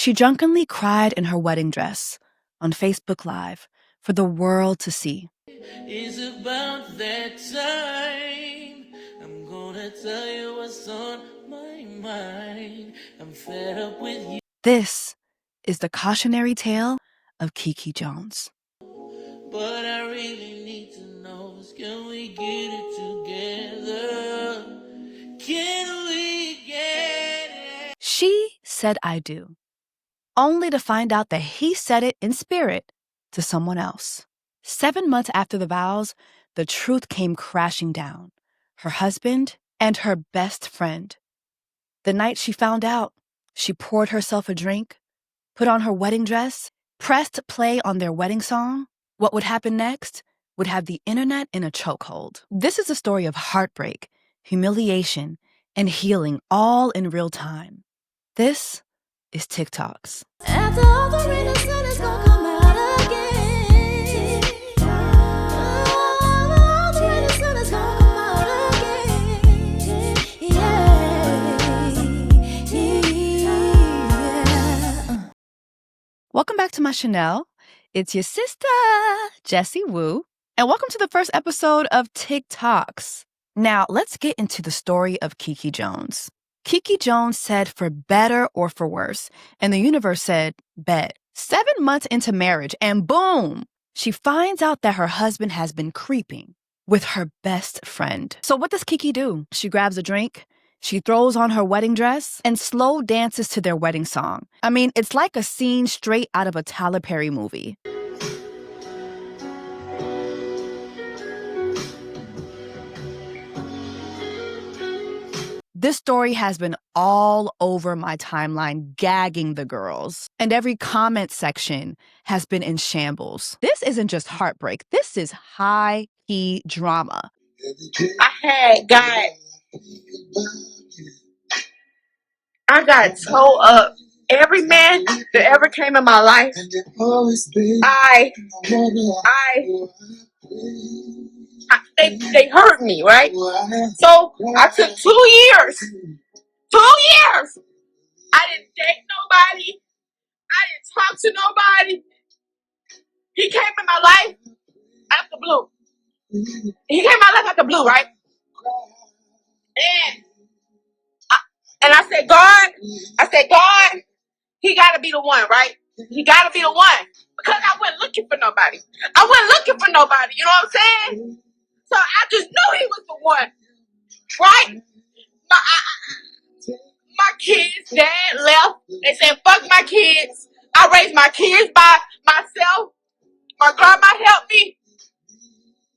She drunkenly cried in her wedding dress on Facebook Live for the world to see. It's about that time. I'm gonna tell you what's on my mind. I'm fed up with you. This is the cautionary tale of KeKe Jones. But I really need to know, can we get it together? Can we get it? She said I do, only to find out that he said it in spirit to someone else. 7 months after the vows, the truth came crashing down. Her husband and her best friend. The night she found out, she poured herself a drink, put on her wedding dress, pressed play on their wedding song. What would happen next would have the internet in a chokehold. This is a story of heartbreak, humiliation, and healing all in real time. This is TikToks. After all the rain, the sun is gonna come out again. All the rain, the sun is gonna come out again. Yeah. Welcome back to my Chanel. It's your sister, JessieWoo, and welcome to the first episode of TikToks. Now, let's get into the story of KeKe Jones. KeKe Jones said for better or for worse, and the universe said, bet. 7 months into marriage, and boom, she finds out that her husband has been creeping with her best friend. So what does KeKe do? She grabs a drink, she throws on her wedding dress, and slow dances to their wedding song. I mean, it's like a scene straight out of a Tyler Perry movie. This story has been all over my timeline, gagging the girls. And every comment section has been in shambles. This isn't just heartbreak. This is high-key drama. I got toe up. Every man that ever came in my life, they hurt me, right? So I took 2 years. 2 years. I didn't date nobody. I didn't talk to nobody. He came in my life out the blue. He came in my life out the blue, right? And I said, God, he got to be the one, right? He got to be the one. Because I wasn't looking for nobody. You know what I'm saying? So I just knew he was the one, right? My kids' dad left. They said, fuck my kids. I raised my kids by myself. My grandma helped me.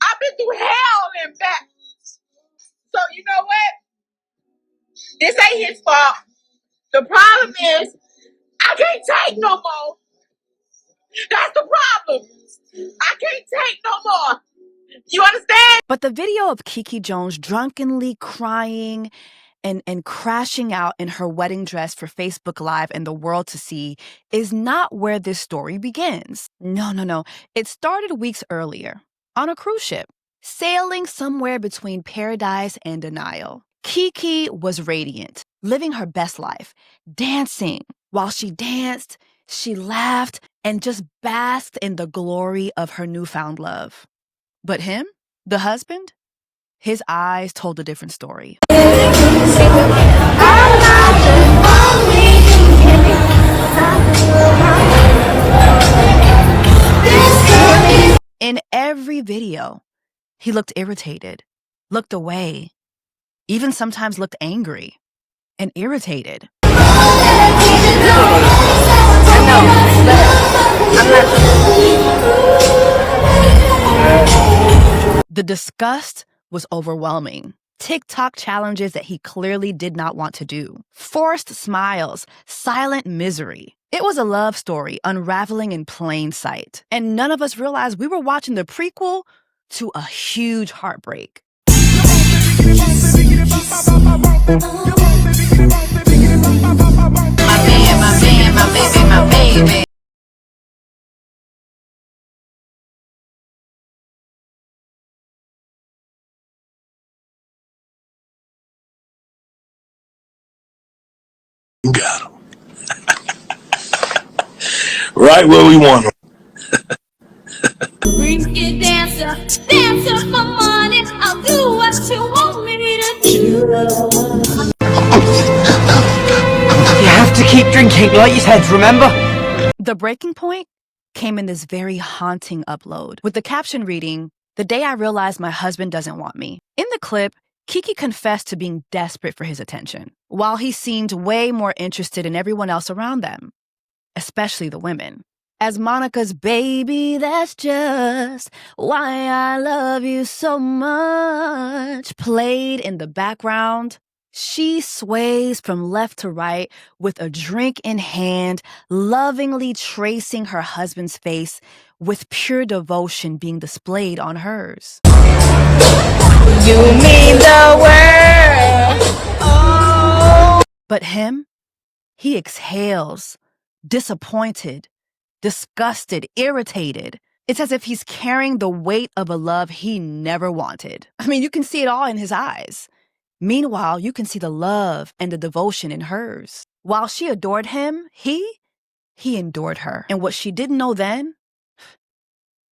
I've been through hell and back. So you know what? This ain't his fault. The problem is, I can't take no more. That's the problem. I can't take no more. You understand? But the video of KeKe Jones drunkenly crying and crashing out in her wedding dress for Facebook Live and the world to see is not where this story begins. No. It started weeks earlier on a cruise ship, sailing somewhere between paradise and denial. KeKe was radiant, living her best life, dancing. While she danced, she laughed and just basked in the glory of her newfound love. But him, the husband, his eyes told a different story. In every video, he looked irritated, looked away, even sometimes looked angry and irritated. The disgust was overwhelming. TikTok challenges that he clearly did not want to do. Forced smiles, silent misery. It was a love story unraveling in plain sight. And none of us realized we were watching the prequel to a huge heartbreak. My baby. You got him. Right where we want them. Brisket dancer, dancer for money. I'll do what you want me to do. You have to keep drinking, like you said, remember? The breaking point came in this very haunting upload, with the caption reading, "The day I realized my husband doesn't want me." In the clip, KeKe confessed to being desperate for his attention, while he seemed way more interested in everyone else around them, especially the women. As Monica's "Baby, that's just why I love you so much" played in the background, she sways from left to right with a drink in hand, lovingly tracing her husband's face with pure devotion being displayed on hers. You mean the world. Oh. But him, he exhales, disappointed, disgusted, irritated. It's as if he's carrying the weight of a love he never wanted. I mean, you can see it all in his eyes. Meanwhile, you can see the love and the devotion in hers. While she adored him, he endured her. And what she didn't know then,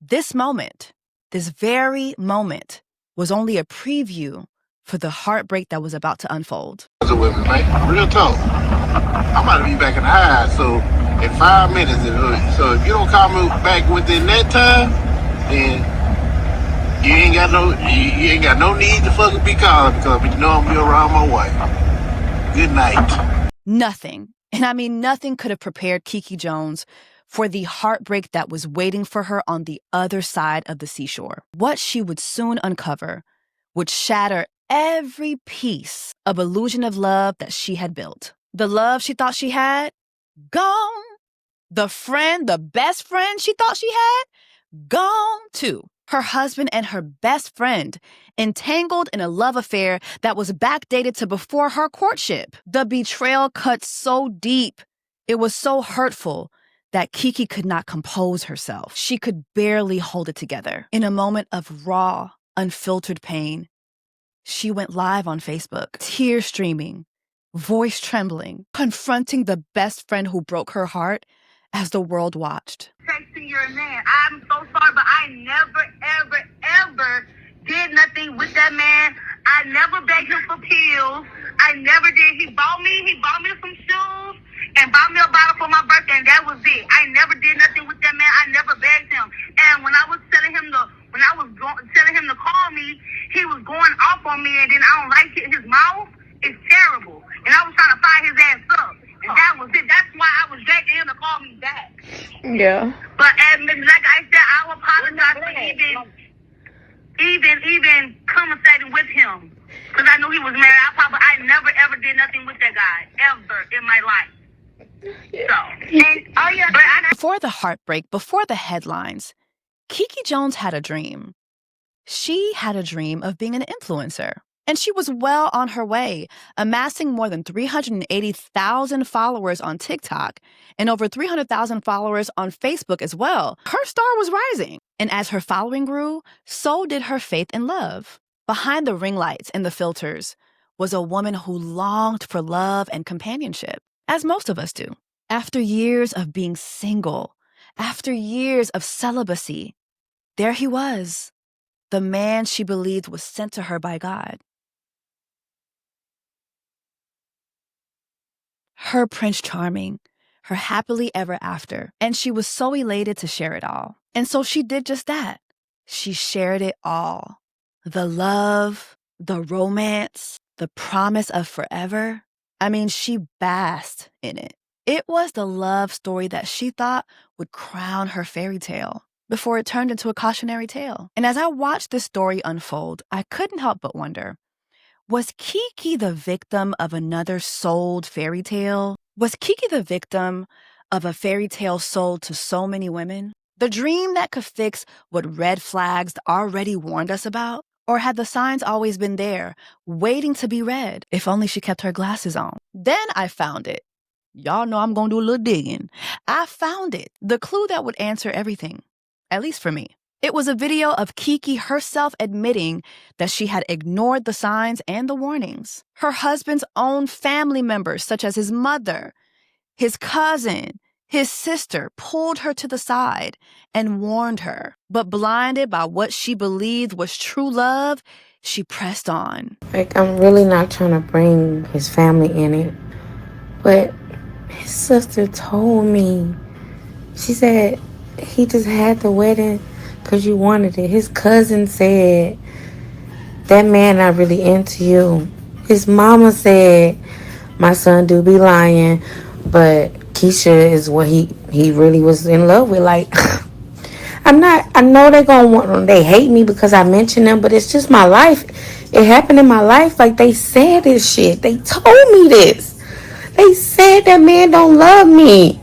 this moment, this very moment, was only a preview for the heartbreak that was about to unfold. Women, man. Real talk. I'm about to be back in the high, so in 5 minutes. So if you don't call me back within that time, then you ain't got no need to fucking be calling, because you know I'm be around my wife. Good night. Nothing, and I mean nothing, could have prepared KeKe Jones for the heartbreak that was waiting for her on the other side of the seashore. What she would soon uncover would shatter every piece of illusion of love that she had built. The love she thought she had, gone. The friend, the best friend she thought she had, gone too. Her husband and her best friend entangled in a love affair that was backdated to before her courtship. The betrayal cut so deep, it was so hurtful, that KeKe could not compose herself. She could barely hold it together. In a moment of raw, unfiltered pain, she went live on Facebook, tears streaming, voice trembling, confronting the best friend who broke her heart as the world watched. Texting your man. I'm so sorry, but I never, ever did nothing with that man. I never begged him for pills. I never did. He bought me some shoes and bought me a bottle for my birthday, and that was it. I never did nothing with that man. I never begged him. And when I was telling him to call me, he was going off on me, and then I don't like it. His mouth is terrible, and I was trying to fire his ass up. And that was it. That's why I was begging him to call me back. Yeah. But like I said, I apologize for even conversating with him, because I knew he was married. I never ever did nothing with that guy ever in my life. So, Before the heartbreak, before the headlines, KeKe Jones had a dream. She had a dream of being an influencer. And she was well on her way, amassing more than 380,000 followers on TikTok and over 300,000 followers on Facebook as well. Her star was rising. And as her following grew, so did her faith and love. Behind the ring lights and the filters was a woman who longed for love and companionship, as most of us do. After years of being single, after years of celibacy, there he was, the man she believed was sent to her by God. Her Prince Charming, her happily ever after, and she was so elated to share it all. And so she did just that. She shared it all. The love, the romance, the promise of forever. I mean, she basked in it. It was the love story that she thought would crown her fairy tale before it turned into a cautionary tale. And as I watched this story unfold, I couldn't help but wonder, was KeKe the victim of another sold fairy tale? Was KeKe the victim of a fairy tale sold to so many women? The dream that could fix what red flags already warned us about? Or had the signs always been there, waiting to be read, if only she kept her glasses on? Then I found it. Y'all know I'm going to do a little digging. I found it, the clue that would answer everything, at least for me. It was a video of KeKe herself admitting that she had ignored the signs and the warnings. Her husband's own family members, such as his mother, his cousin, His sister pulled her to the side and warned her, but blinded by what she believed was true love, she pressed on. Like, I'm really not trying to bring his family in it, but his sister told me, she said he just had the wedding because you wanted it. His cousin said, that man not really into you. His mama said, my son do be lying, but Keisha is what he really was in love with. Like, I know they gonna want, they hate me because I mentioned them, but it's just my life. It happened in my life. Like, they said this shit. They told me this. They said that man don't love me.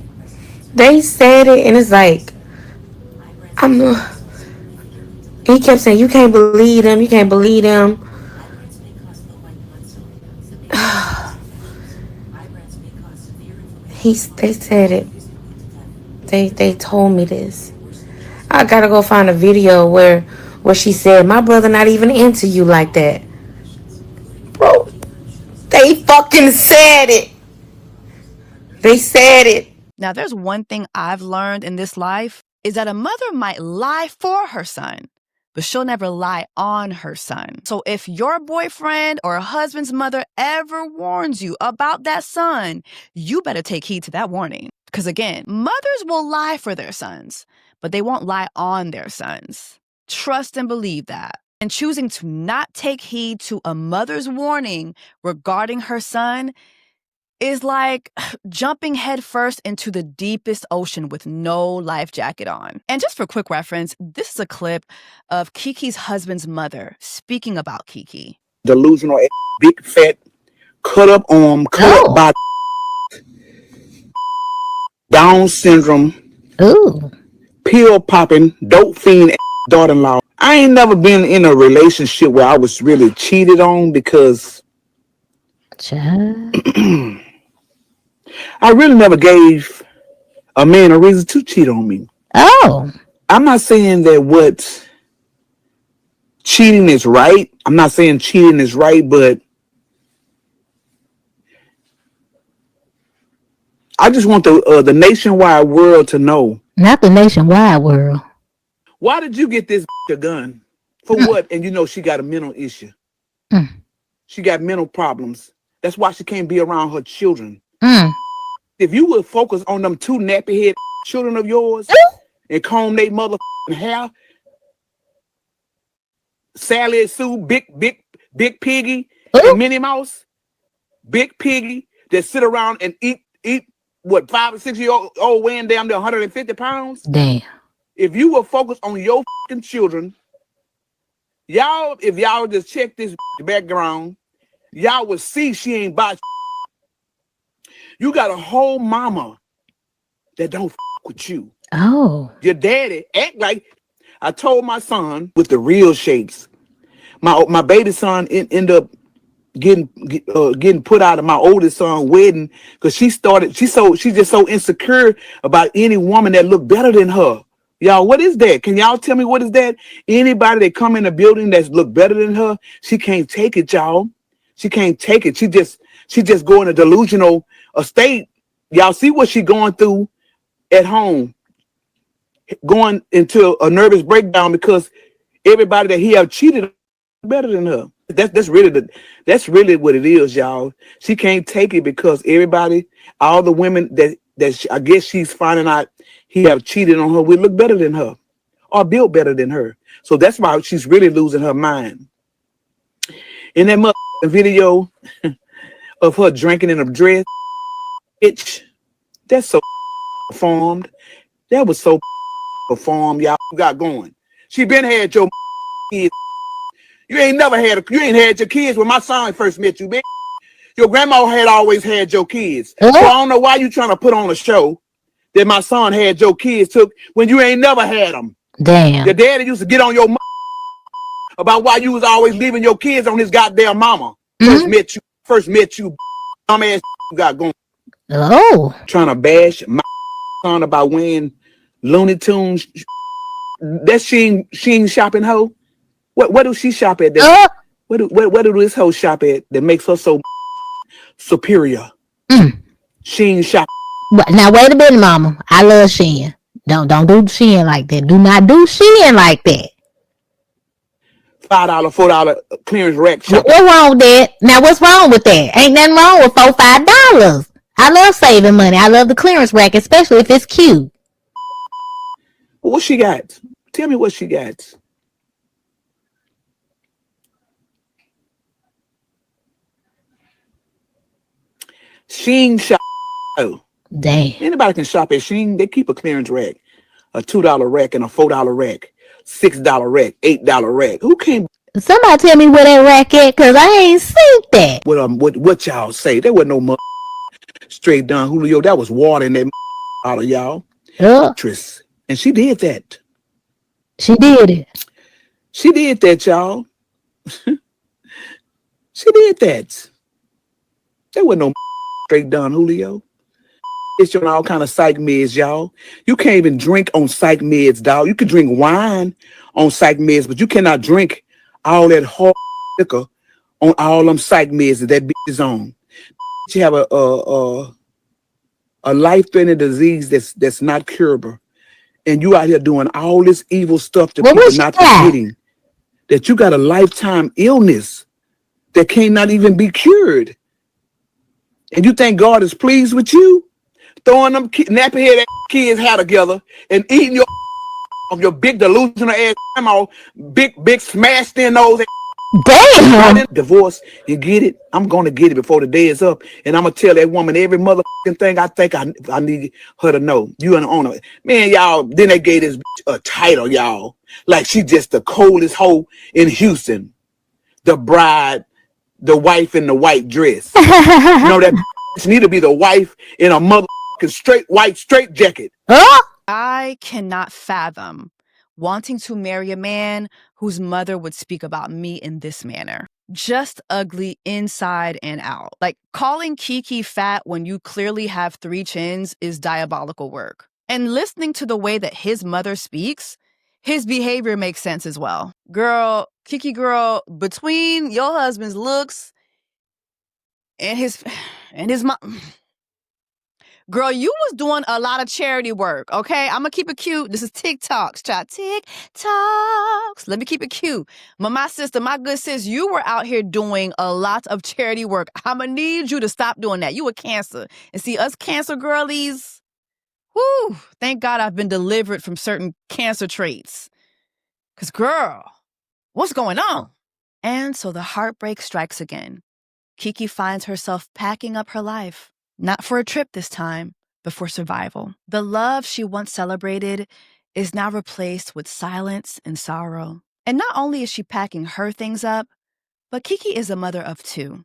They said it, and it's like, he kept saying, you can't believe them, you can't believe them. They said it. They told me this. I gotta go find a video where she said, my brother not even into you like that. Bro, they fucking said it. They said it. Now, there's one thing I've learned in this life is that a mother might lie for her son, but she'll never lie on her son. So if your boyfriend or husband's mother ever warns you about that son, you better take heed to that warning. Because again, mothers will lie for their sons, but they won't lie on their sons. Trust and believe that. And choosing to not take heed to a mother's warning regarding her son is like jumping headfirst into the deepest ocean with no life jacket on. And just for quick reference, this is a clip of KeKe's husband's mother speaking about KeKe. Delusional, big fat, cut up arm, cut up body, Down syndrome, pill popping, dope fiend, daughter-in-law. I ain't never been in a relationship where I was really cheated on because I really never gave a man a reason to cheat on me. Oh. I'm not saying that what cheating is right. I'm not saying cheating is right, but I just want the nationwide world to know. Not the nationwide world. Why did you get this a gun? For what? And you know she got a mental issue. She got mental problems. That's why she can't be around her children. If you would focus on them two nappy head children of yours and comb their motherfucking hair, Sally and Sue, Big Piggy, and Minnie Mouse, Big Piggy that sit around and eat what 5 or 6 year old weighing down to 150 pounds. Damn. If you will focus on your fucking children, if y'all just check this background, y'all will see she ain't about. You got a whole mama that don't with you. Oh. Your daddy act like, I told my son with the real shakes. My baby son ended up getting put out of my oldest son's wedding because she's just so insecure about any woman that look better than her. Y'all, what is that? Can y'all tell me what is that? Anybody that come in the building that's look better than her, she can't take it, y'all. She can't take it. She just go in a delusional state. Y'all see what she going through at home, going into a nervous breakdown because everybody that he have cheated better than her. That's really what it is, y'all. She can't take it because all the women that I guess she's finding out he have cheated on her with look better than her or built better than her. So that's why she's really losing her mind. In that video of her drinking in a dress, bitch, that's so performed. That was so performed, y'all got going. She been had your kids. You ain't had your kids when my son first met you, bitch. Your grandma had always had your kids. So I don't know why you trying to put on a show that my son had your kids took when you ain't never had them. Damn. Your daddy used to get on your about why you was always leaving your kids on his goddamn mama. First met you, dumb ass got going. Oh. Trying to bash my son about wearing Looney Tunes. That she ain't shopping hoe. What do she shop at? What do this hoe shop at that makes her so superior? She ain't shop. Now wait a minute, Mama. I love Shein. Don't do Shein like that. Do not do Shein like that. $5, $4 clearance rack What's shopping. wrong with that? Now what's wrong with that? Ain't nothing wrong with $4-5. I love saving money. I love the clearance rack, especially if it's cute. What she got? Tell me what she got. Sheen shop. Oh, Damn. anybody can shop at Sheen. They keep a clearance rack, a $2 rack and a $4 rack, $6 rack, $8 rack. Who came? Somebody tell me where that rack at, cause I ain't seen that. What y'all say? There wasn't no straight down Julio. That was water in that out of y'all. Tris. And she did that. She did it. She did that, y'all. She did that. There wasn't no straight down Julio. It's on all kind of psych meds, y'all. You can't even drink on psych meds, dog. You can drink wine on psych meds, but you cannot drink all that hard liquor on all them psych meds that bitch is on. You have a life-threatening disease that's not curable, and you out here doing all this evil stuff to people not forgetting that you got a lifetime illness that cannot even be cured. And you think God is pleased with you? Throwing them nappy head kids' hair together and eating your big delusional ass grandma, big smashed in nose. Damn. Divorce and get it. I'm gonna get it before the day is up, and I'm gonna tell that woman every motherfucking thing I think I need her to know. You an owner, man, y'all. Then they gave this bitch a title, y'all, like she just the coldest hoe in Houston, the bride, the wife in the white dress. You know that bitch need to be the wife in a motherfucking straight white straight jacket. I cannot fathom wanting to marry a man whose mother would speak about me in this manner. Just ugly inside and out. Like, calling KeKe fat when you clearly have 3 chins is diabolical work. And listening to the way that his mother speaks, his behavior makes sense as well. Girl, KeKe girl, between your husband's looks and his mom. Girl, you was doing a lot of charity work, okay? I'm gonna keep it cute. This is TikToks, child. TikToks. Let me keep it cute. My sister, my good sis, you were out here doing a lot of charity work. I'm gonna need you to stop doing that. You were Cancer. And see, us Cancer girlies, whew, thank God I've been delivered from certain cancer traits. Because, girl, what's going on? And so the heartbreak strikes again. KeKe finds herself packing up her life. Not for a trip this time, but for survival. The love she once celebrated is now replaced with silence and sorrow. And not only is she packing her things up, but KeKe is a mother of 2.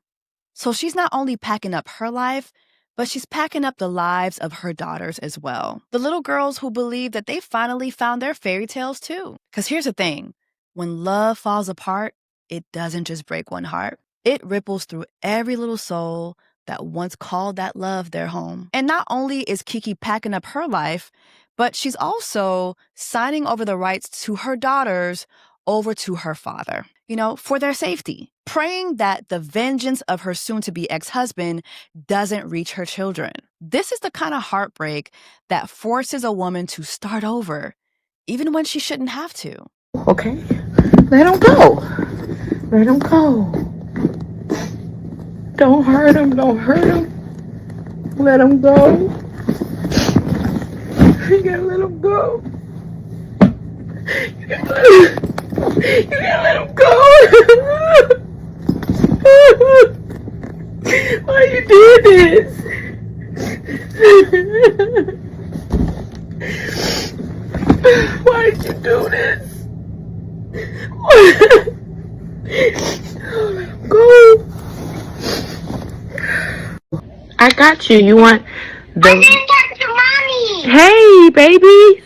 So she's not only packing up her life, but she's packing up the lives of her daughters as well. The little girls who believe that they finally found their fairy tales too. Because here's the thing, when love falls apart, it doesn't just break one heart. It ripples through every little soul that once called that love their home. And not only is KeKe packing up her life, but she's also signing over the rights to her daughters over to her father, for their safety, praying that the vengeance of her soon-to-be ex-husband doesn't reach her children. This is the kind of heartbreak that forces a woman to start over, even when she shouldn't have to. Okay, let him go. Let him go. Don't hurt him. Don't hurt him. Let him go. You gotta let him go. You gotta let him go. Why you did this? Why did you do this? Let him go. I got you. You want the... I didn't talk to mommy. Hey, baby.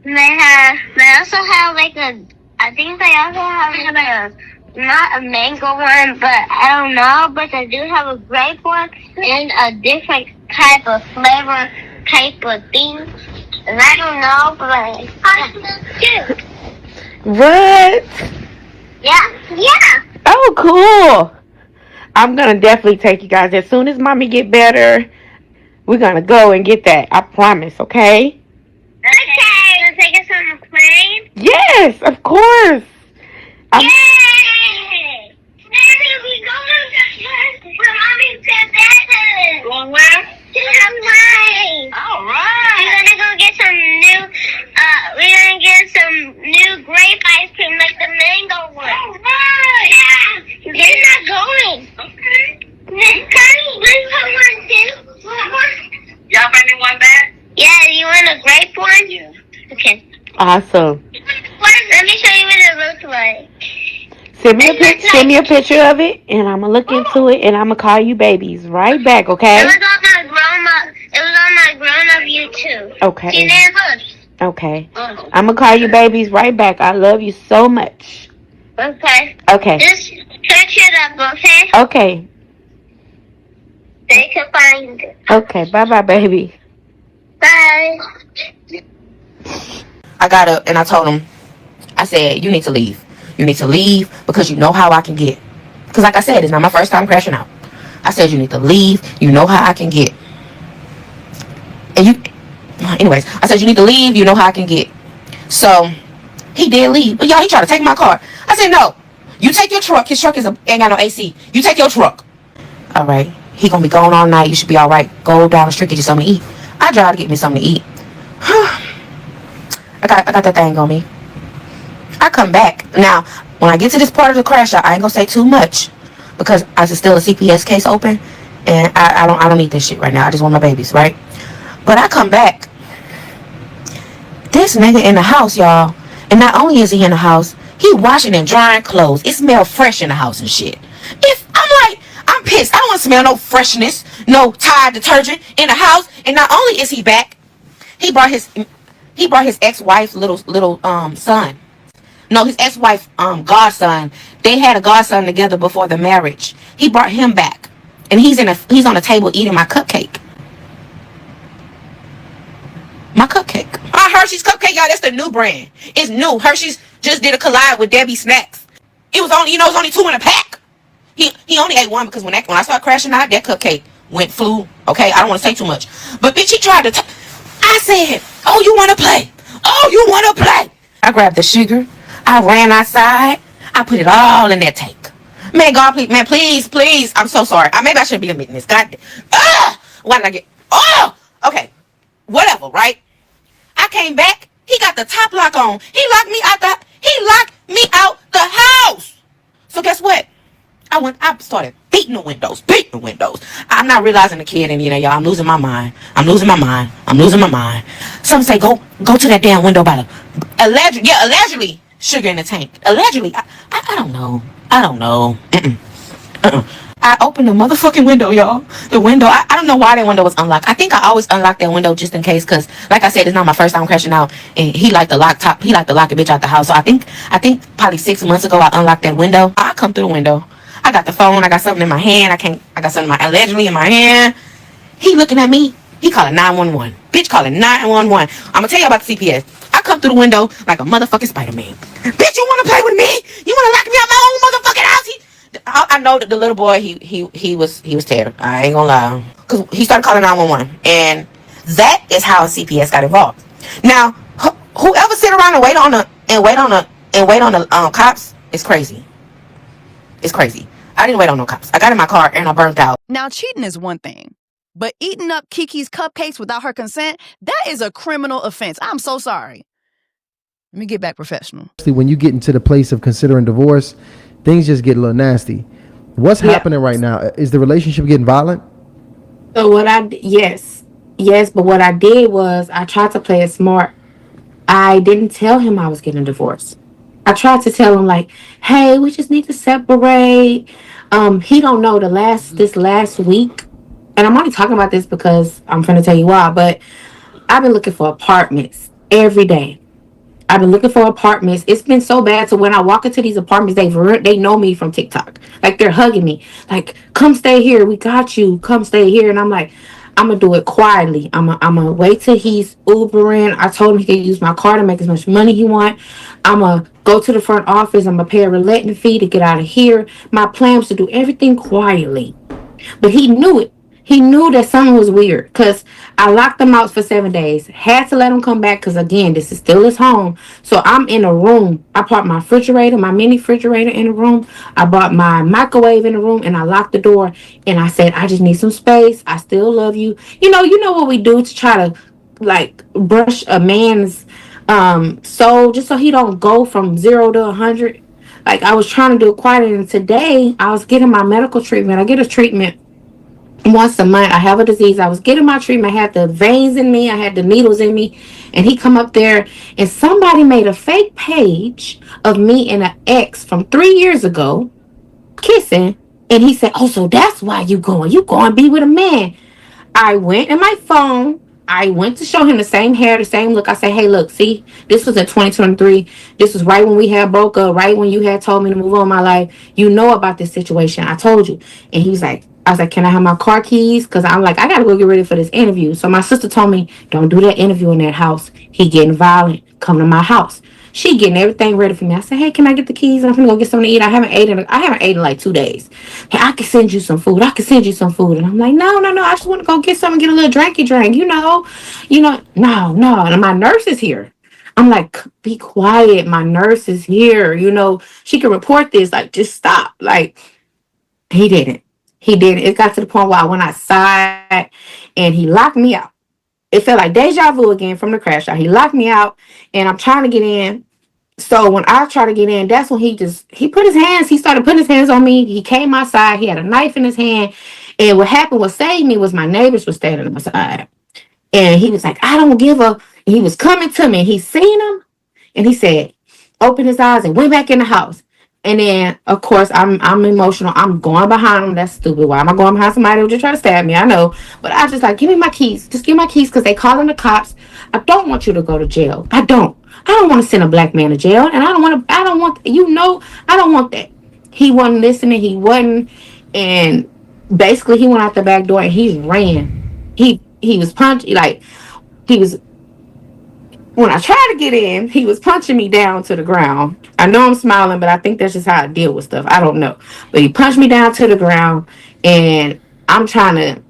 They also have I think they also have not a mango one, but I don't know, but they do have a grape one and a different type of flavor type of thing. And I don't know, but it's cute. What? Yeah. Oh, cool. I'm gonna definitely take you guys as soon as mommy get better. We're gonna go and get that. I promise, okay? Okay. Wanna take us on the plane? Yes, of course. Yay! Maybe we go on the plane. Well, mommy said that. Going where? To the plane. All right. We're gonna go get some new. We're gonna get some new grape ice cream, like the mango one. All right. Yeah. They're not going. Okay. Next time, bring her one too. Y'all bring me one back? Yeah. You want a grape one? Yeah. Okay. Awesome. Let me show you what it looks like. Send me a picture of it, and I'm gonna look into it, and I'm gonna call you babies right back, okay? It was on my grown-up YouTube. Okay. See there, look. Okay. I'm gonna call you babies right back. I love you so much. Okay. Okay. Just search it up, okay? Okay. They can find it. Okay. Bye, baby. Bye. I got up and I told him, I said, you need to leave. You need to leave because you know how I can get. Because like I said, it's not my first time crashing out. I said, you need to leave. You know how I can get. And anyways, I said, you need to leave. You know how I can get. So he did leave. But y'all, he tried to take my car. I said, no. You take your truck. His truck ain't got no AC. You take your truck. All right. He gonna be gone all night. You should be all right. Go down the street, get you something to eat. I drive to get me something to eat. I got that thing on me. I come back. Now, when I get to this part of the crash out, I ain't gonna say too much because I still a CPS case open, and I don't need this shit right now. I just want my babies, right? But I come back. This nigga in the house, y'all, and not only is he in the house, he washing and drying clothes. It smell fresh in the house and shit. I'm pissed. I don't want to smell no freshness, no Tide detergent in the house. And not only is he back, he brought his ex-wife's little son. No, his ex-wife godson. They had a godson together before the marriage. He brought him back, and he's on the table eating my cupcake. My cupcake. Hershey's cupcake, y'all. That's the new brand. It's new. Hershey's just did a collab with Debbie Snacks. It was only 2 in a pack. He only ate one because when I started crashing out, that cupcake flew. Okay, I don't want to say too much, but bitch, he tried to. I said, "Oh, you want to play? Oh, you want to play?" I grabbed the sugar. I ran outside. I put it all in that tank. Man, God, please. I'm so sorry. Maybe I shouldn't be admitting this. God, why did I get? Oh, okay, whatever. Right? I came back. He got the top lock on. He locked me out the house. So guess what? I started beating the windows. I'm not realizing the kid in y'all. I'm losing my mind. Some say go to that damn window by the allegedly sugar in the tank. Allegedly, I don't know. I opened the motherfucking window, y'all. The window. I don't know why that window was unlocked. I think I always unlock that window just in case, cause like I said, it's not my first time crashing out, and he liked to lock the bitch out the house. So I think probably 6 months ago I unlocked that window. I come through the window. I got the phone. I got something in my hand. I got something allegedly in my hand. He looking at me. He calling 911. Bitch calling 911. I'm gonna tell you about the CPS. I come through the window like a motherfucking Spider-Man. Bitch, you wanna play with me? You wanna lock me out my own motherfucking house? I know that the little boy, he was scared. I ain't gonna lie. Cause he started calling 911. And that is how CPS got involved. Now, whoever sit around and wait on the cops is crazy. It's crazy. I didn't wait on no cops. I got in my car and I burnt out. Now, cheating is one thing, but eating up KeKe's cupcakes without her consent, that is a criminal offense. I'm so sorry. Let me get back professional. When you get into the place of considering divorce, things just get a little nasty. What's happening right now? Is the relationship getting violent? So yes, but what I did was I tried to play it smart. I didn't tell him I was getting a divorce. I tried to tell him like, hey, we just need to separate. He don't know this last week, and I'm only talking about this because I'm gonna tell you why, but I've been looking for apartments every day. I've been looking for apartments. It's been so bad. So when I walk into these apartments, they know me from TikTok. Like they're hugging me. Like, come stay here. We got you. Come stay here. And I'm like, I'm gonna do it quietly. I'm gonna wait till he's Ubering. I told him he could use my car to make as much money he want. I'm gonna go to the front office. I'm gonna pay a reletting fee to get out of here. My plan was to do everything quietly, but he knew it. He knew that something was weird because I locked him out for 7 days. Had to let him come back because, again, this is still his home. So I'm in a room. I brought my refrigerator, my mini refrigerator in the room. I brought my microwave in the room, and I locked the door. And I said, I just need some space. I still love you. You know what we do to try to like brush a man's soul just so he don't go from 0 to 100. Like I was trying to do it quietly. And today I was getting my medical treatment. I get a treatment once a month. I have a disease. I was getting my treatment. I had the veins in me. I had the needles in me. And he come up there and somebody made a fake page of me and an ex from 3 years ago kissing. And he said, oh, so that's why you going. You going to be with a man. I went in my phone. I went to show him the same hair, the same look. I said, hey, look, see, this was in 2023. This was right when we had broke up, right when you had told me to move on my life. You know about this situation. I told you. And he was like, I was like, can I have my car keys? Because I'm like, I got to go get ready for this interview. So my sister told me, don't do that interview in that house. He getting violent. Come to my house. She getting everything ready for me. I said, hey, can I get the keys? I'm gonna go get something to eat. I haven't ate in like 2 days. Hey, I can send you some food. I can send you some food. And I'm like, no. I just want to go get something, get a little drinky drink. No. And my nurse is here. I'm like, be quiet. My nurse is here. She can report this. Like, just stop. Like, he didn't. It got to the point where I went outside and he locked me out. It felt like deja vu again from the crash out. He locked me out and I'm trying to get in. So when I try to get in, that's when he started putting his hands on me. He came outside. He had a knife in his hand. And what happened was saved me was my neighbors were standing outside. And he was like, I don't give a. He was coming to me. He seen him. And he said, opened his eyes and went back in the house. And then, of course, I'm emotional. I'm going behind him. That's stupid. Why am I going behind somebody who just try to stab me? I know. But I just like, give me my keys. Just give me my keys because they calling the cops. I don't want you to go to jail. I don't want to send a black man to jail. And I don't want, I don't want that. He wasn't listening. He wasn't. And basically, he went out the back door and he ran. He was punched. Like, he was. When I tried to get in, he was punching me down to the ground. I know I'm smiling, but I think that's just how I deal with stuff. I don't know. But he punched me down to the ground, and I'm trying to,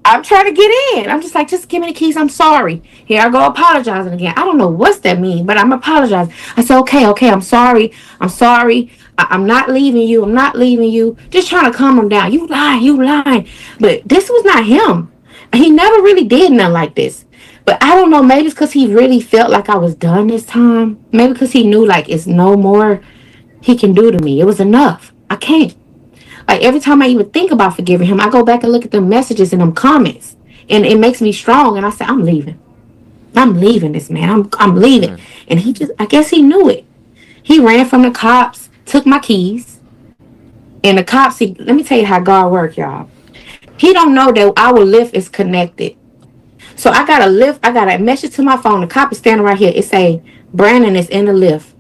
I'm trying to get in. I'm just like, just give me the keys. I'm sorry. Here I go apologizing again. I don't know what's that mean, but I'm apologizing. I said, okay, I'm sorry. I'm not leaving you. I'm not leaving you. Just trying to calm him down. You lying. But this was not him. He never really did nothing like this. But I don't know, maybe it's because he really felt like I was done this time. Maybe because he knew, like, it's no more he can do to me. It was enough. I can't. Like, every time I even think about forgiving him, I go back and look at the messages and them comments. And it makes me strong. And I say, I'm leaving. I'm leaving this man. I'm leaving. And I guess he knew it. He ran from the cops, took my keys. And the cops, let me tell you how God works, y'all. He don't know that our lift is connected. So I got a message to my phone. The cop is standing right here. It say, Brandon is in the lift.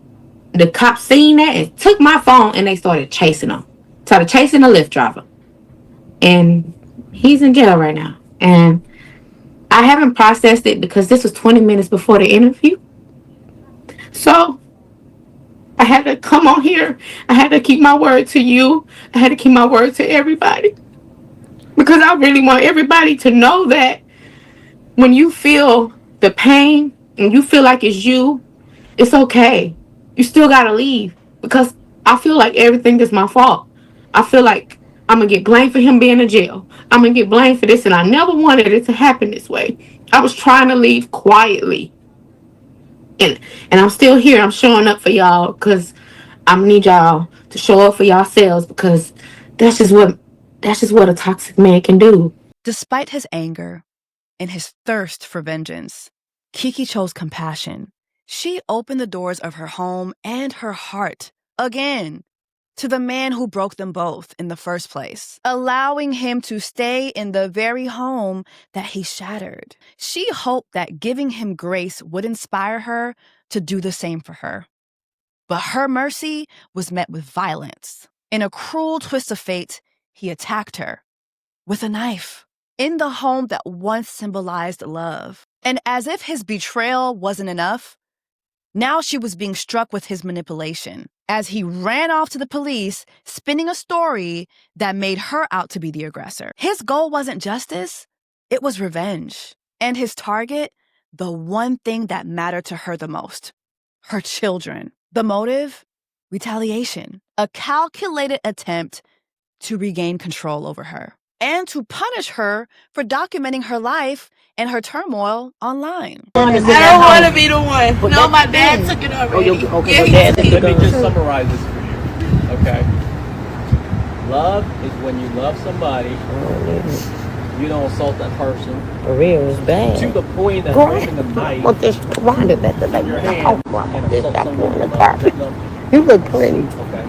The cop seen that and took my phone and they started chasing him. Started chasing the Lyft driver. And he's in jail right now. And I haven't processed it because this was 20 minutes before the interview. So I had to come on here. I had to keep my word to you. I had to keep my word to everybody. Because I really want everybody to know that when you feel the pain and you feel like it's you, it's okay. You still gotta leave because I feel like everything is my fault. I feel like I'm gonna get blamed for him being in jail. I'm gonna get blamed for this, and I never wanted it to happen this way. I was trying to leave quietly, and I'm still here. I'm showing up for y'all because I need y'all to show up for yourselves because that's just what a toxic man can do. Despite his anger and his thirst for vengeance, KeKe chose compassion. She opened the doors of her home and her heart again to the man who broke them both in the first place, allowing him to stay in the very home that he shattered. She hoped that giving him grace would inspire her to do the same for her. But her mercy was met with violence. In a cruel twist of fate, he attacked her with a knife in the home that once symbolized love. And as if his betrayal wasn't enough, Now she was being struck with his manipulation as he ran off to the police, spinning a story that made her out to be the aggressor. His goal wasn't justice, it was revenge. And his target, the one thing that mattered to her the most, her children. The motive? Retaliation. A calculated attempt to regain control over her and to punish her for documenting her life and her turmoil online. I don't want to be the one. No, my dad took it already. Let me just summarize this for you. Okay. Love is when you love somebody, you don't assault that person. For real, it's bad. To the point that during the night, your hand and assault someone you love. You look pretty. Okay.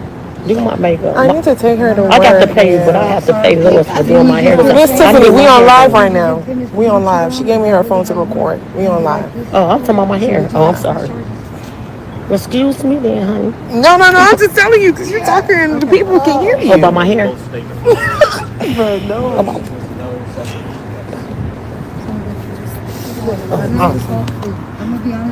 Do my makeup. I need to take her to work. I got to pay you, but I have to pay Lewis for doing my hair. Miss Tiffany, we on live right now. We on live. She gave me her phone to record. We on live. Oh, I'm talking about my hair. Oh, I'm sorry. Excuse me then, honey. No. I'm just telling you because you're talking and the people can hear you. About my hair? But no.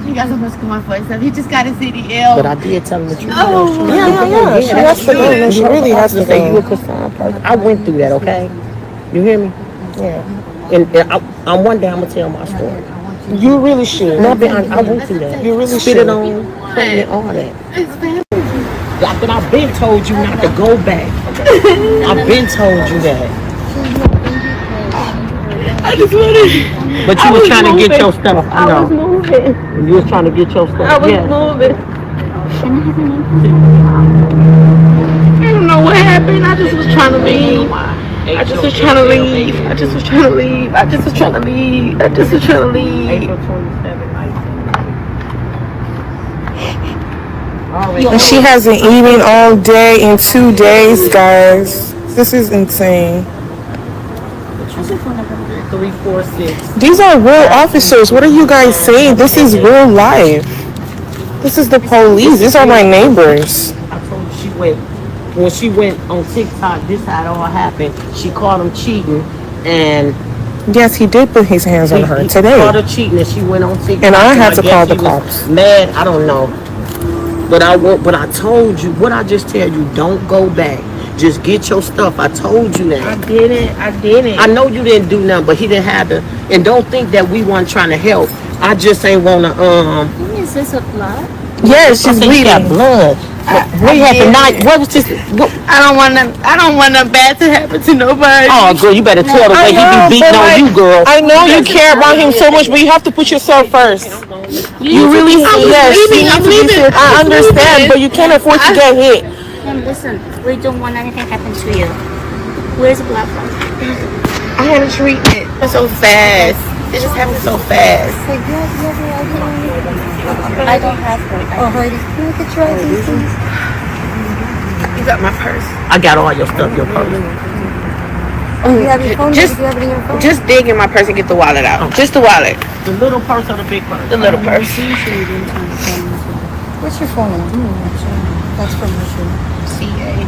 You got so much going for yourself. He just got a CDL. But I did tell him the truth. No. Yeah. She has to go. She really has to say you a go. concerned person. I went through that, okay? You hear me? Yeah. And I'm one day I'm gonna tell my story. You really should. No, I went through that. You really Spit should. it on, pregnant, all that. But I've been told you not to go back. I've been told you that. I just wanted. But you was trying to get your stuff. I was moving. You was trying to get your stuff. I was moving. I don't know what happened. I just was trying to leave. I just was trying to leave. I just was trying to leave. I just was trying to leave. I just was trying to leave. April 27, 19. And she hasn't eaten all day in 2 days, guys. This is insane. 346. These are real officers. What are you guys saying? This is real life. This is the police. These are my neighbors. I told you when she went on TikTok, this had all happened. She caught him cheating, and yes, he did put his hands on her today. He caught her cheating, and she went on TikTok. And I had to call the he cops. Was mad, I don't know. But I told you, what I just tell you, don't go back. Just get your stuff. I told you that. I didn't. I know you didn't do nothing, but he didn't have to. And don't think that we weren't trying to help. I just ain't wanna Is this a blood? Yes, she's bleeding. Got blood. We had the night. What was this? I don't want nothing bad to happen to nobody. Oh, girl, you better tell the way he be beating on you, girl. I know you care about him so much, but you have to put yourself first. You really, I'm leaving. I understand, but you can't afford to get hit. Listen, we don't want anything happen to you. Where's the blood from? I had a treatment so fast. It just happened so fast. I don't have one. Oh, Heidi, can I get your ID, please? You got my purse. I got all your stuff, your purse. Oh, you have your phone? Just, Do you have it in your phone? just dig in my purse and get the wallet out. Just the wallet. The little purse or the big purse? The little purse. What's your phone number? That's from Michigan. CANE.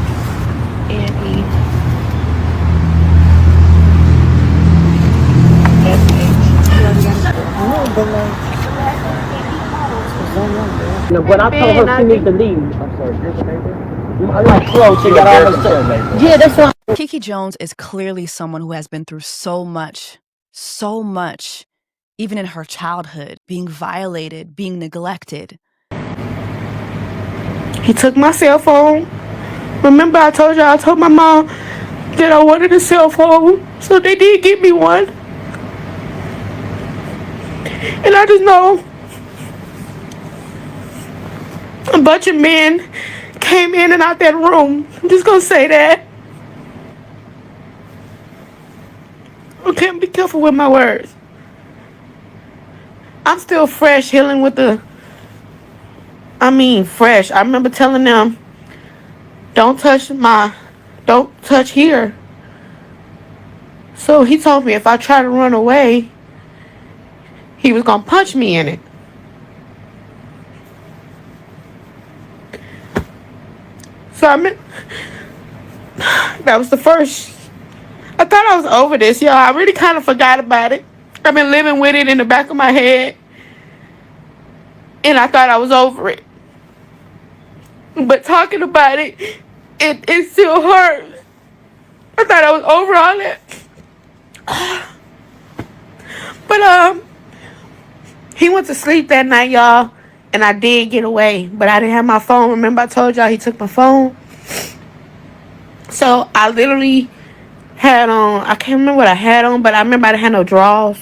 No, but I told her she needs to leave. I'm sorry, you're the neighbor? I got close. She got all the stuff. Yeah, that's why. KeKe Jones is clearly someone who has been through so much, even in her childhood, being violated, being neglected. He took my cell phone. Remember I told my mom that I wanted a cell phone. So they did give me one. And I just know a bunch of men came in and out that room. I'm just gonna say that. Okay, be careful with my words. I'm still fresh healing with fresh. I remember telling them, don't touch here. So he told me if I try to run away, he was gonna punch me in it. So that was the first. I thought I was over this, y'all. I really kind of forgot about it. I've been living with it in the back of my head. and I thought I was over it. But talking about it, it still hurts. I thought I was over all that. But he went to sleep that night, y'all, and I did get away. But I didn't have my phone. Remember I told y'all he took my phone? So I literally had on, I can't remember what I had on, but I remember I didn't have no drawers.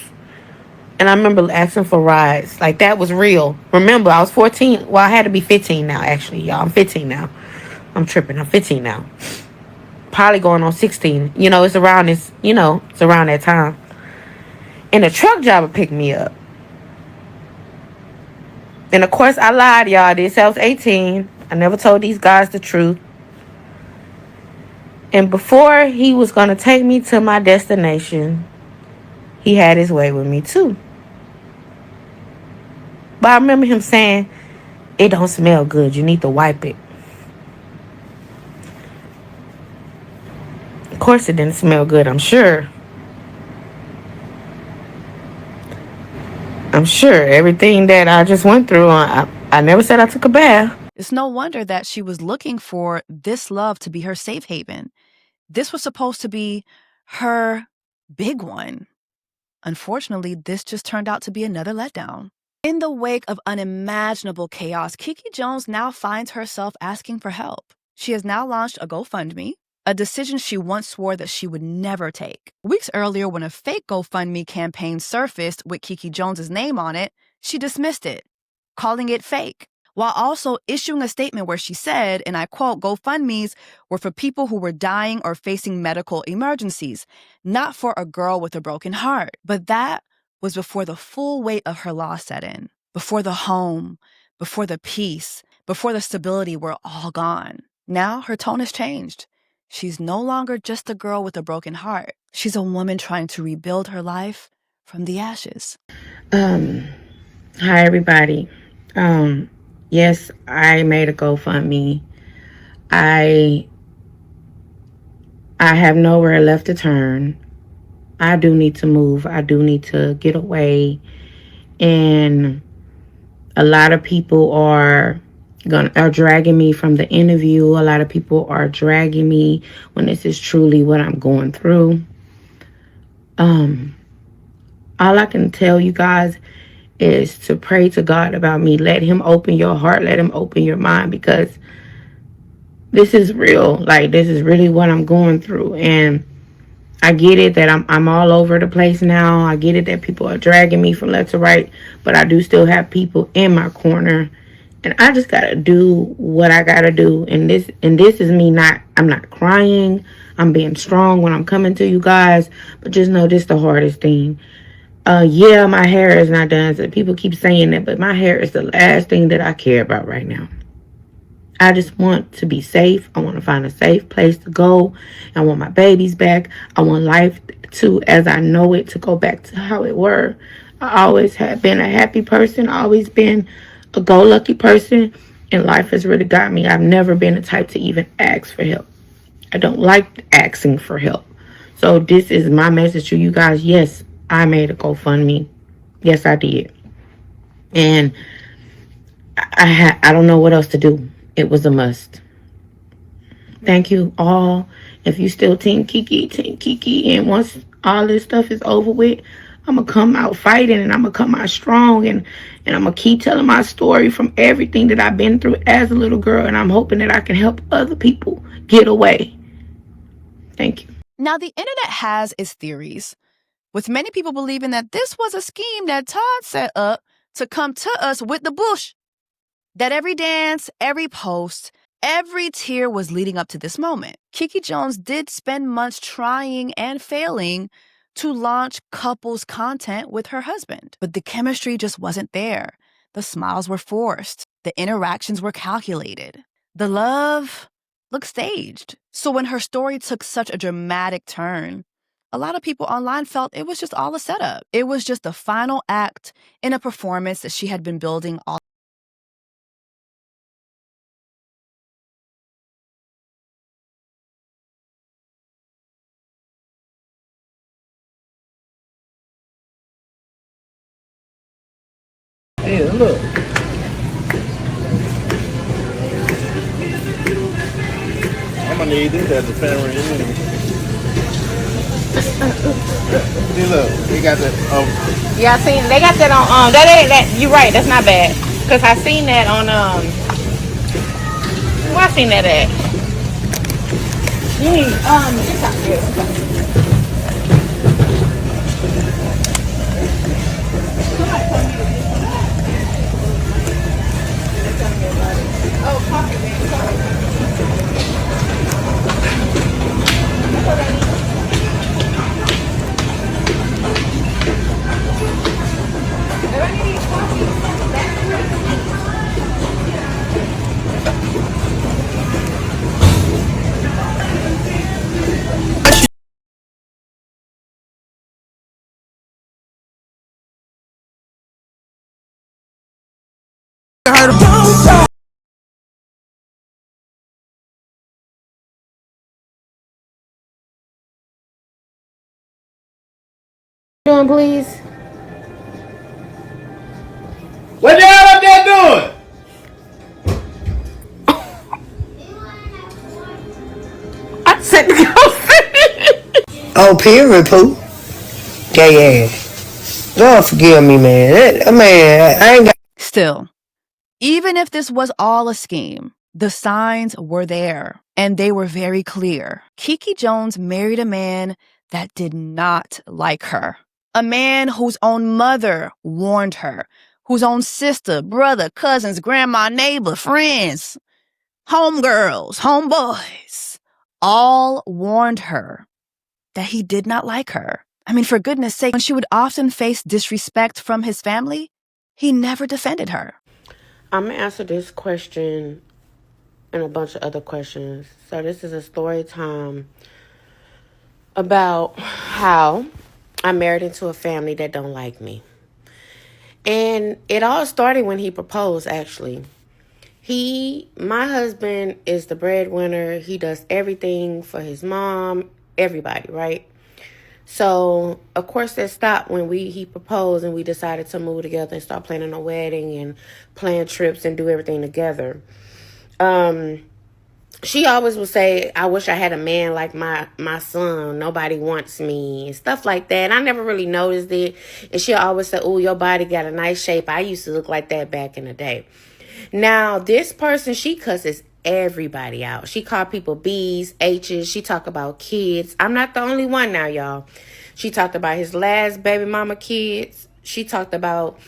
And I remember asking for rides. Like, that was real. Remember, I was 14. Well, I had to be 15 now, actually, y'all. I'm 15 now. I'm tripping. I'm 15 now. Probably going on 16. You know, it's around this, it's around that time. And the truck driver picked me up. And, of course, I lied, y'all. This I was 18. I never told these guys the truth. And before he was going to take me to my destination, he had his way with me, too. But I remember him saying, it don't smell good. You need to wipe it. Of course it didn't smell good, I'm sure. I'm sure everything that I just went through, I never said I took a bath. It's no wonder that she was looking for this love to be her safe haven. This was supposed to be her big one. Unfortunately, this just turned out to be another letdown. In the wake of unimaginable chaos, KeKe Jones now finds herself asking for help. She has now launched a GoFundMe, a decision she once swore that she would never take. Weeks earlier, when a fake GoFundMe campaign surfaced with KeKe Jones's name on it, she dismissed it, calling it fake, while also issuing a statement where she said, and I quote, GoFundMes were for people who were dying or facing medical emergencies, not for a girl with a broken heart. But that was before the full weight of her loss set in, before the home, before the peace, before the stability were all gone. Now her tone has changed. She's no longer just a girl with a broken heart. She's a woman trying to rebuild her life from the ashes. Hi everybody. Yes, I made a GoFundMe. I have nowhere left to turn. I do need to move. I do need to get away. And a lot of people are dragging me from the interview. A lot of people are dragging me when this is truly what I'm going through. All I can tell you guys is to pray to God about me. Let him open your heart. Let him open your mind, because this is real. Like, this is really what I'm going through. And I get it that I'm all over the place now. I get it that people are dragging me from left to right, but I do still have people in my corner, and I just gotta do what I gotta do. And this is me I'm not crying. I'm being strong when I'm coming to you guys, but just know this is the hardest thing. Yeah, my hair is not done. So people keep saying that, but my hair is the last thing that I care about right now. I just want to be safe. I want to find a safe place to go. I want my babies back. I want life to, as I know it, to go back to how it were. I always have been a happy person. I always been a go-lucky person. And life has really got me. I've never been the type to even ask for help. I don't like asking for help. So this is my message to you guys. Yes, I made a GoFundMe. Yes, I did. And I don't know what else to do. It was a must. Thank you all. If you still Team KeKe. And once all this stuff is over with, I'm going to come out fighting, and I'm going to come out strong, and I'm going to keep telling my story from everything that I've been through as a little girl, and I'm hoping that I can help other people get away. Thank you. Now, the internet has its theories, with many people believing that this was a scheme that Todd set up to come to us with the bush. That every dance, every post, every tear was leading up to this moment. KeKe Jones did spend months trying and failing to launch couples content with her husband, but the chemistry just wasn't there. The smiles were forced. The interactions were calculated. The love looked staged. So when her story took such a dramatic turn, a lot of people online felt it was just all a setup. It was just the final act in a performance that she had been building all. Hey, look. don't need it. That's a family reunion. See, look, they got that. Yeah, I seen they got that on. That ain't that. You're right. That's not bad. Cause I seen that on Where I seen that at? It's out here. Doing, please. What y'all up there doing? I said to go. Oh, period, poo. Yeah. Lord forgive me, man. Man, I ain't got. Still, even if this was all a scheme, the signs were there, and they were very clear. KeKe Jones married a man that did not like her. A man whose own mother warned her, whose own sister, brother, cousins, grandma, neighbor, friends, homegirls, homeboys, all warned her that he did not like her. I mean, for goodness sake, when she would often face disrespect from his family, he never defended her. I'm gonna answer this question and a bunch of other questions. So this is a story time about how I married into a family that don't like me. And it all started when he proposed, actually. My husband is the breadwinner. He does everything for his mom, everybody, right? So, of course, that stopped when he proposed and we decided to move together and start planning a wedding and plan trips and do everything together. She always would say, I wish I had a man like my son. Nobody wants me and stuff like that. I never really noticed it. And she always said, oh, your body got a nice shape. I used to look like that back in the day. Now, this person, she cusses everybody out. She called people B's, H's. She talked about kids. I'm not the only one now, y'all. She talked about his last baby mama kids. She talked about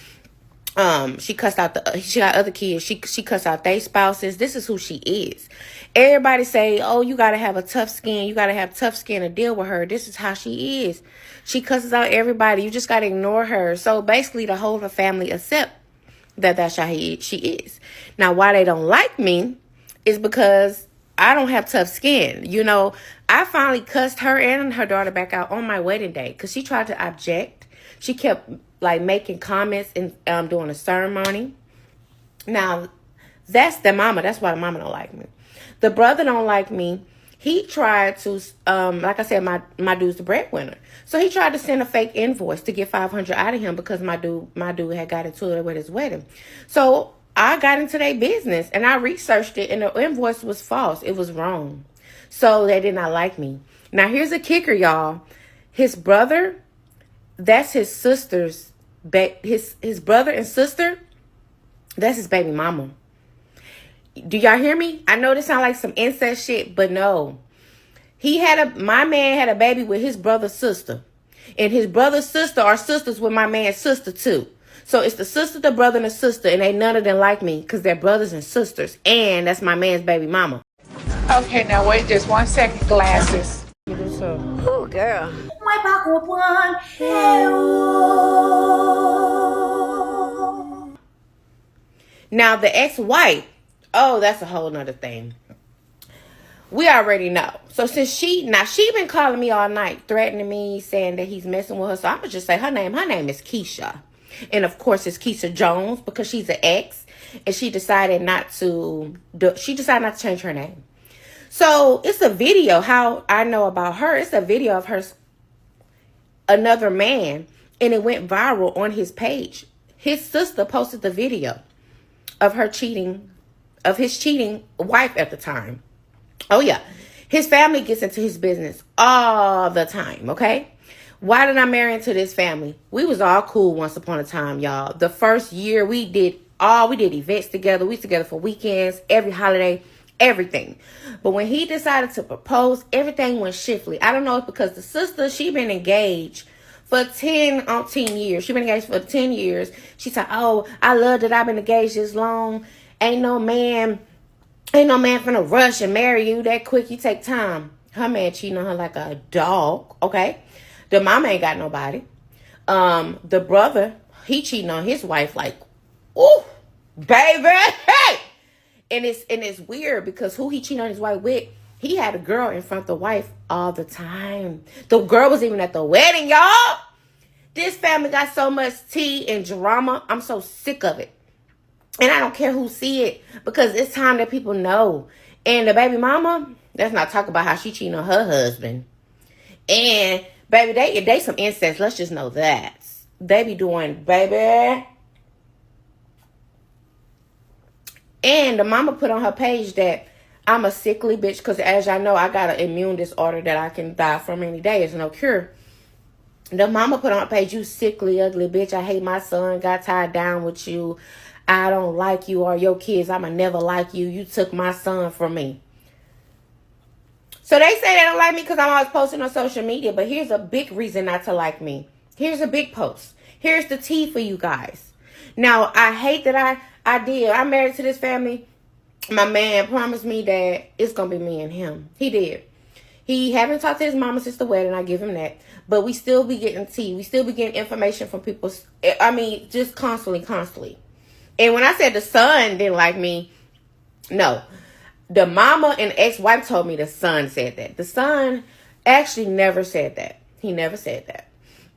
she cussed out she got other kids. She cussed out their spouses. This is who she is. Everybody say, oh, you got to have a tough skin. You got to have tough skin to deal with her. This is how she is. She cusses out everybody. You just got to ignore her. So basically the whole of the family accept that's how she is. Now, why they don't like me is because I don't have tough skin. You know, I finally cussed her and her daughter back out on my wedding day because she tried to object. She kept like making comments and during a ceremony. Now, that's the mama. That's why the mama don't like me. The brother don't like me. He tried to, like I said, my dude's the breadwinner. So he tried to send a fake invoice to get $500 out of him because my dude had got into it with his wedding. So I got into their business and I researched it and the invoice was false. It was wrong. So they did not like me. Now here's a kicker, y'all. His brother, that's his sister's, his brother and sister, that's his baby mama. Do y'all hear me? I know this sounds like some incest shit, but no. My man had a baby with his brother's sister. And his brother's sister are sisters with my man's sister too. So it's the sister, the brother, and the sister, and ain't none of them like me because they're brothers and sisters. And that's my man's baby mama. Okay, now wait just 1 second, glasses. Oh, girl. Now the ex-wife, oh, that's a whole nother thing. We already know. So since she been calling me all night, threatening me, saying that he's messing with her. So I'm gonna just say her name is Keisha. And of course it's Keisha Jones because she's an ex. And she decided not to change her name. So it's a video, how I know about her. It's a video of her, another man, and it went viral on his page. His sister posted the video of his cheating wife at the time. Oh yeah. His family gets into his business all the time, okay? Why did I marry into this family? We was all cool once upon a time, y'all. The first year we did events together. We together for weekends, every holiday, everything. But when he decided to propose, everything went swiftly. I don't know if because the sister, she been engaged for 10 years. She been engaged for 10 years. She said, oh, I love that I've been engaged this long. Ain't no man finna rush and marry you that quick. You take time. Her man cheating on her like a dog, okay? The mama ain't got nobody. The brother, he cheating on his wife like, ooh, baby, hey! And it's weird because who he cheating on his wife with, he had a girl in front of the wife all the time. The girl was even at the wedding, y'all. This family got so much tea and drama. I'm so sick of it. And I don't care who see it because it's time that people know. And the baby mama, let's not talk about how she cheating on her husband. And baby, they some incest. Let's just know that. They be doing, baby. And the mama put on her page that I'm a sickly bitch because as y'all know, I got an immune disorder that I can die from any day. It's no cure. The mama put on her page, you sickly, ugly bitch. I hate my son. Got tied down with you. I don't like you or your kids. I'ma never like you. You took my son from me. So they say they don't like me because I'm always posting on social media. But here's a big reason not to like me. Here's a big post. Here's the tea for you guys. Now, I hate that I'm married to this family. My man promised me that it's going to be me and him. He did. He haven't talked to his mama since the wedding. I give him that. But we still be getting tea. We still be getting information from people. I mean, just constantly. And when I said the son didn't like me, no. The mama and ex-wife told me the son said that. The son actually never said that. He never said that.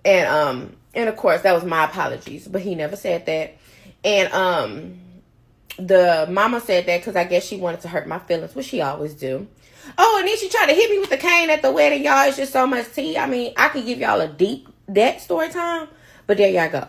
And of course, that was my apologies. But he never said that. And the mama said that because I guess she wanted to hurt my feelings, which she always do. Oh, and then she tried to hit me with the cane at the wedding, y'all. It's just so much tea. I mean, I could give y'all a deep that story time, but there y'all go.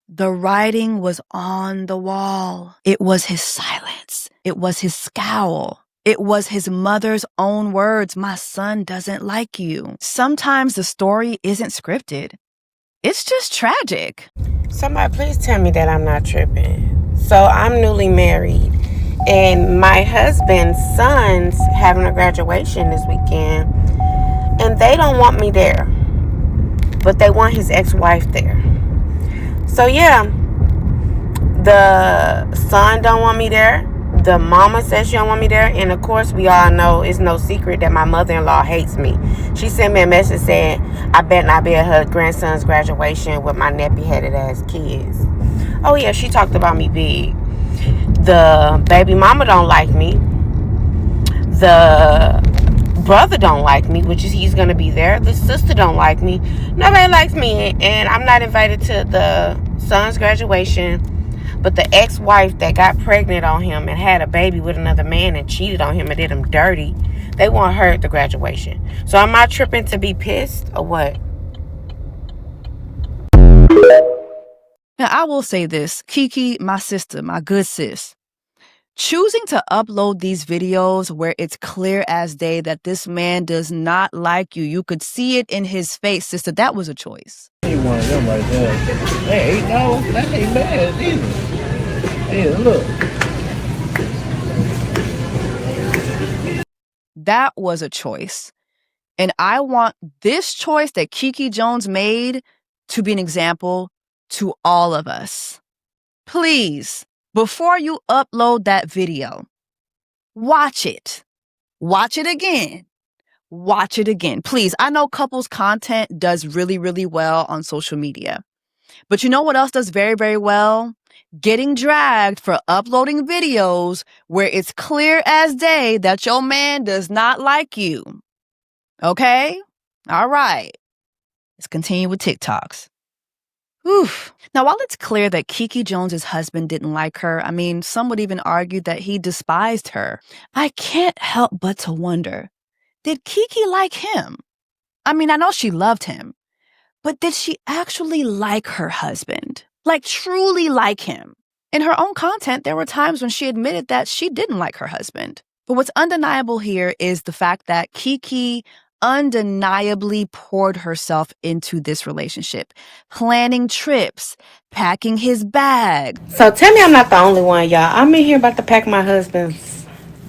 The writing was on the wall. It was his silence. It was his scowl. It was his mother's own words. My son doesn't like you. Sometimes the story isn't scripted. It's just tragic. Somebody please tell me that I'm not tripping. So I'm newly married and my husband's son's having a graduation this weekend and they don't want me there, but they want his ex-wife there. So yeah, the son don't want me there. The mama says she don't want me there. And of course, we all know it's no secret that my mother-in-law hates me. She sent me a message saying I better not be at her grandson's graduation with my nappy-headed ass kids. Oh yeah, she talked about me big. The baby mama don't like me. The brother don't like me, which is he's gonna be there. The sister don't like me. Nobody likes me, and I'm not invited to the son's graduation. But the ex-wife that got pregnant on him and had a baby with another man and cheated on him and did him dirty, they want her at the graduation. So am I tripping to be pissed or what? Now, I will say this. KeKe, my sister, my good sis, choosing to upload these videos where it's clear as day that this man does not like you, you could see it in his face, sister, that was a choice. Ain't one of them right there. Hey, no, that ain't bad either. Hey, look. That was a choice. And I want this choice that KeKe Jones made to be an example to all of us. Please, before you upload that video, watch it. Watch it again. Watch it again. Please, I know couples content does really, really well on social media. But you know what else does very, very well? Getting dragged for uploading videos where it's clear as day that your man does not like you. Okay? All right. Let's continue with TikToks. Oof. Now, while it's clear that KeKe Jones's husband didn't like her, I mean, some would even argue that he despised her. I can't help but to wonder, did KeKe like him? I mean, I know she loved him, but did she actually like her husband? Like, truly like him? In her own content, there were times when she admitted that she didn't like her husband. But what's undeniable here is the fact that KeKe undeniably poured herself into this relationship, planning trips, packing his bag. So tell me I'm not the only one, y'all. I'm in here about to pack my husband's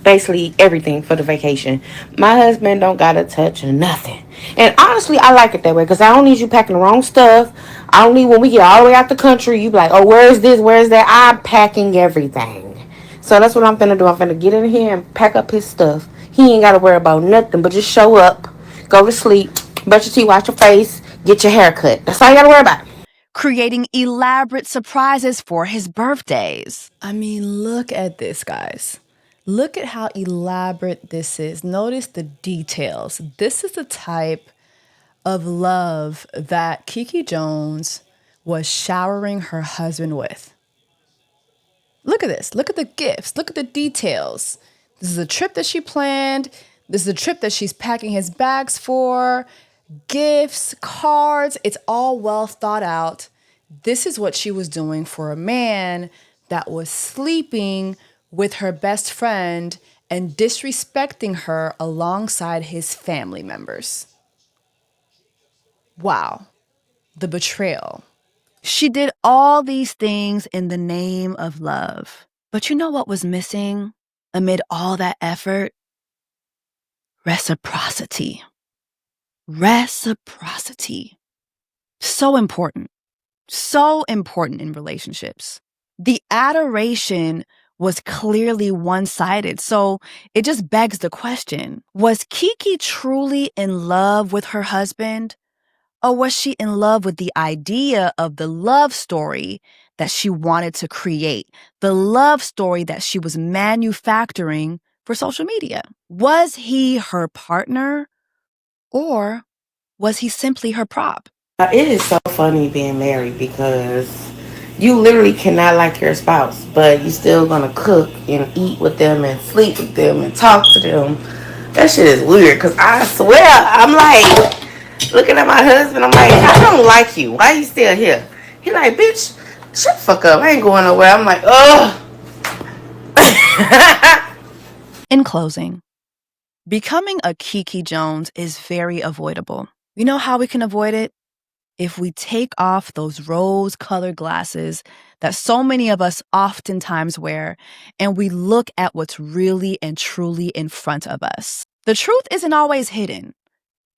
basically everything for the vacation. My husband don't gotta touch nothing. And honestly, I like it that way because I don't need you packing the wrong stuff. I don't need when we get all the way out the country, you be like, oh, where is this? Where is that? I'm packing everything. So that's what I'm finna do. I'm finna get in here and pack up his stuff. He ain't gotta worry about nothing but just show up, go to sleep, brush your teeth, wash your face, get your hair cut. That's all you gotta worry about. Creating elaborate surprises for his birthdays. I mean, look at this, guys. Look at how elaborate this is. Notice the details. This is the type of love that KeKe Jones was showering her husband with. Look at this. Look at the gifts. Look at the details. This is a trip that she planned. This is a trip that she's packing his bags for. Gifts, cards, it's all well thought out. This is what she was doing for a man that was sleeping with her best friend and disrespecting her alongside his family members. Wow, the betrayal. She did all these things in the name of love. But you know what was missing amid all that effort? Reciprocity. Reciprocity. So important. So important in relationships. The adoration was clearly one-sided. So it just begs the question, was KeKe truly in love with her husband? Or was she in love with the idea of the love story that she wanted to create? The love story that she was manufacturing for social media? Was he her partner? Or was he simply her prop? It is so funny being married because you literally cannot like your spouse, but you still gonna cook and eat with them and sleep with them and talk to them. That shit is weird because I swear I'm like looking at my husband. I'm like, I don't like you. Why you still here? He like, bitch, shut the fuck up. I ain't going nowhere. I'm like, ugh. In closing, becoming a KeKe Jones is very avoidable. You know how we can avoid it? If we take off those rose-colored glasses that so many of us oftentimes wear and we look at what's really and truly in front of us. The truth isn't always hidden.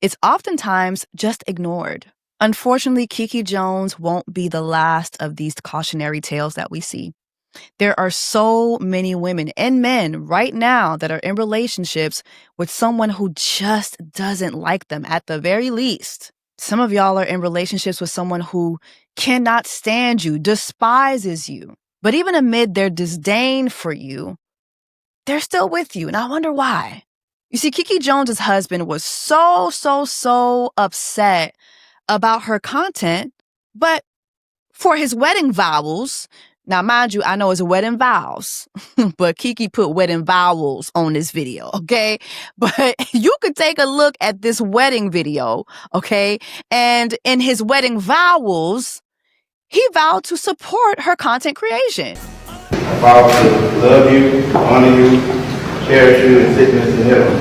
It's oftentimes just ignored. Unfortunately, KeKe Jones won't be the last of these cautionary tales that we see. There are so many women and men right now that are in relationships with someone who just doesn't like them at the very least. Some of y'all are in relationships with someone who cannot stand you, despises you. But even amid their disdain for you, they're still with you. And I wonder why. You see, KeKe Jones's husband was so upset about her content, but for his wedding vows, now mind you, I know it's wedding vows, but KeKe put wedding vows on this video, okay? But you could take a look at this wedding video, okay? And in his wedding vows, he vowed to support her content creation. I vow to love you, honor you, cherish you in sickness and health.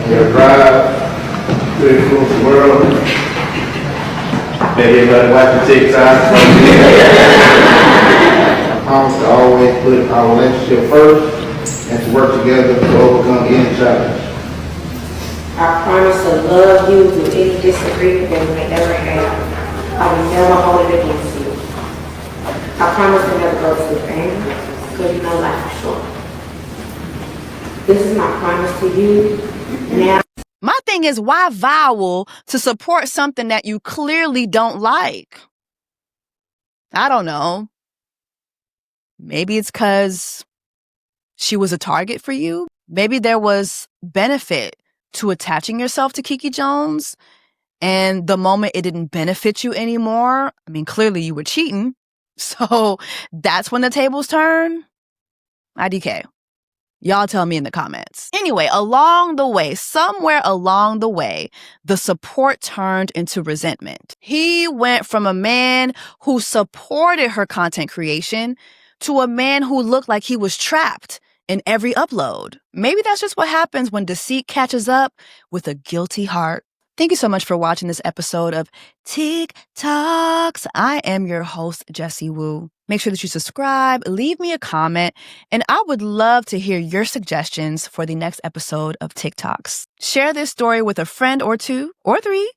I'm your drive to influence the world. Maybe everybody watch the TikTok. I promise to always put our relationship first and to work together to overcome any challenge. I promise to love you through any disagreement that we may ever have. I will never hold it against you. I promise to never go through pain because you know life is short. This is my promise to you now. My thing is, why vow to support something that you clearly don't like? I don't know. Maybe it's because she was a target for you. Maybe there was benefit to attaching yourself to KeKe Jones. And the moment it didn't benefit you anymore, I mean, clearly you were cheating. So that's when the tables turn. IDK. Y'all tell me in the comments. Anyway, somewhere along the way, the support turned into resentment. He went from a man who supported her content creation to a man who looked like he was trapped in every upload. Maybe that's just what happens when deceit catches up with a guilty heart. Thank you so much for watching this episode of TikToks. I am your host, Jessie Woo. Make sure that you subscribe, leave me a comment, and I would love to hear your suggestions for the next episode of TikToks. Share this story with a friend or two or three,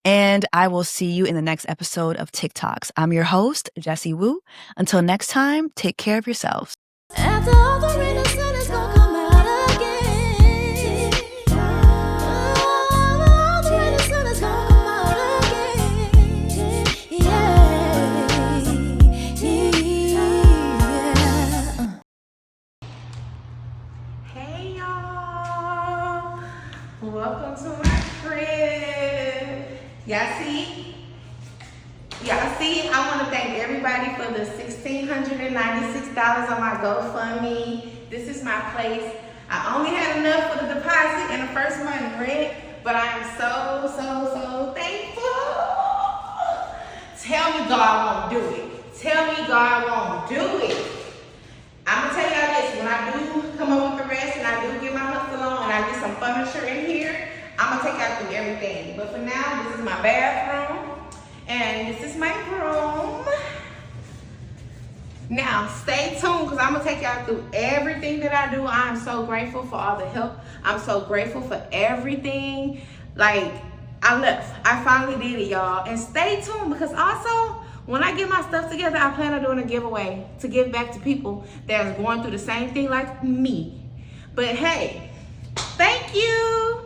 and I will see you in the next episode of TikToks. I'm your host, Jessie Woo. Until next time, take care of yourselves. After all the rain, the sun is gonna come out again. All the rain, the sun is gonna come out again. Yeah. Hey y'all, welcome to my crib. Y'all see, I want to thank everybody for the $1,696 on my GoFundMe. This is my place. I only had enough for the deposit and the first month rent, but I am so thankful. Tell me God won't do it. Tell me God won't do it. I'm gonna tell y'all this, when I do come up with the rest and I do get my hustle on and I get some furniture in here, I'm gonna take y'all through everything. But for now, this is my bathroom and this is my room. Now, stay tuned because I'm gonna take y'all through everything that I do. I'm so grateful for all the help. I'm so grateful for everything. Like, I finally did it, y'all. And stay tuned because also, when I get my stuff together, I plan on doing a giveaway to give back to people that are going through the same thing like me. But hey, thank you.